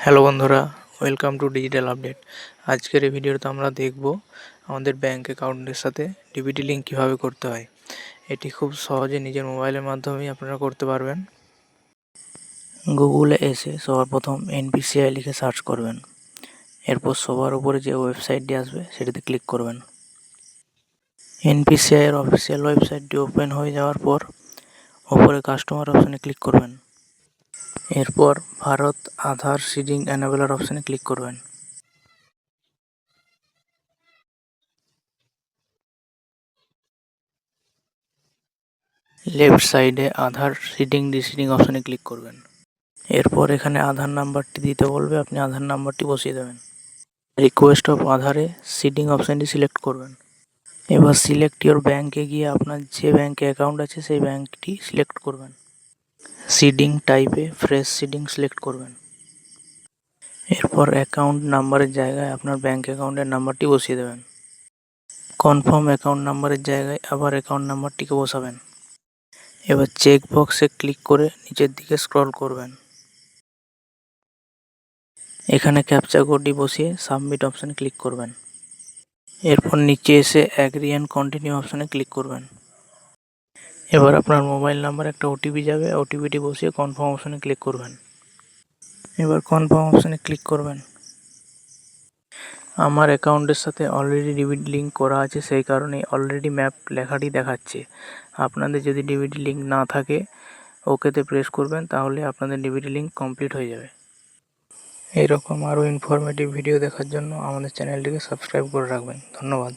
Hello বন্ধুরা, welcome to digital update. আজকের এই ভিডিওতে আমরা দেখব আমাদের ব্যাঙ্ক অ্যাকাউন্টের সাথে ডিবিটি লিঙ্ক কীভাবে করতে হয়। এটি খুব সহজে নিজের মোবাইলের মাধ্যমেই আপনারা করতে পারবেন। গুগলে এসে সবার প্রথম এনপিসিআই লিখে সার্চ করবেন। এরপর সবার উপরে যে ওয়েবসাইটটি আসবে সেটিতে ক্লিক করবেন। এনপিসিআই এর অফিসিয়াল ওয়েবসাইটটি ওপেন হয়ে যাওয়ার পর ওপরে কাস্টমার অপশানে ক্লিক করবেন। এরপর ভারত আধার সিডিং এনেবলার অপশানে ক্লিক করবেন। লেফট সাইডে আধার সিডিং রিসিডিং অপশানে ক্লিক করবেন। এরপর এখানে আধার নাম্বারটি দিতে বলবে, আপনি আধার নাম্বারটি বসিয়ে দেবেন। রিকোয়েস্ট অফ আধারে সিডিং অপশানটি সিলেক্ট করবেন। এবার সিলেক্ট ইওর ব্যাঙ্কে গিয়ে আপনার যে ব্যাঙ্কে অ্যাকাউন্ট আছে সেই ব্যাঙ্কটি সিলেক্ট করবেন। সিডিং টাইপে ফ্রেশ সিডিং সিলেক্ট করবেন। এরপর অ্যাকাউন্ট নাম্বারের জায়গায় আপনার ব্যাঙ্ক অ্যাকাউন্টের নাম্বারটি বসিয়ে দেবেন। কনফার্ম অ্যাকাউন্ট নাম্বারের জায়গায় আবার অ্যাকাউন্ট নাম্বারটিকে বসাবেন। এবার চেক বক্সে ক্লিক করে নিচের দিকে স্ক্রল করবেন। এখানে ক্যাপচা কোডটি বসিয়ে সাবমিট অপশানে ক্লিক করবেন। এরপর নিচে এসে অ্যাগ্রি অ্যান্ড কন্টিনিউ অপশানে ক্লিক করবেন। এবার আপনার মোবাইল নাম্বার একটা ওটিপি যাবে, ওটিপিটি বসিয়ে কনফার্ম অপশানে ক্লিক করবেন। এবার কনফার্ম অপশানে ক্লিক করবেন। আমার অ্যাকাউন্টের সাথে অলরেডি ডিবিটি লিঙ্ক করা আছে, সেই কারণে অলরেডি ম্যাপ লেখাটি দেখাচ্ছে। আপনাদের যদি ডিবিটি লিঙ্ক না থাকে ওকেতে প্রেস করবেন, তাহলে আপনাদের ডিবিটি লিঙ্ক কমপ্লিট হয়ে যাবে। এরকম আরও ইনফরমেটিভ ভিডিও দেখার জন্য আমাদের চ্যানেলটিকে সাবস্ক্রাইব করে রাখবেন। ধন্যবাদ।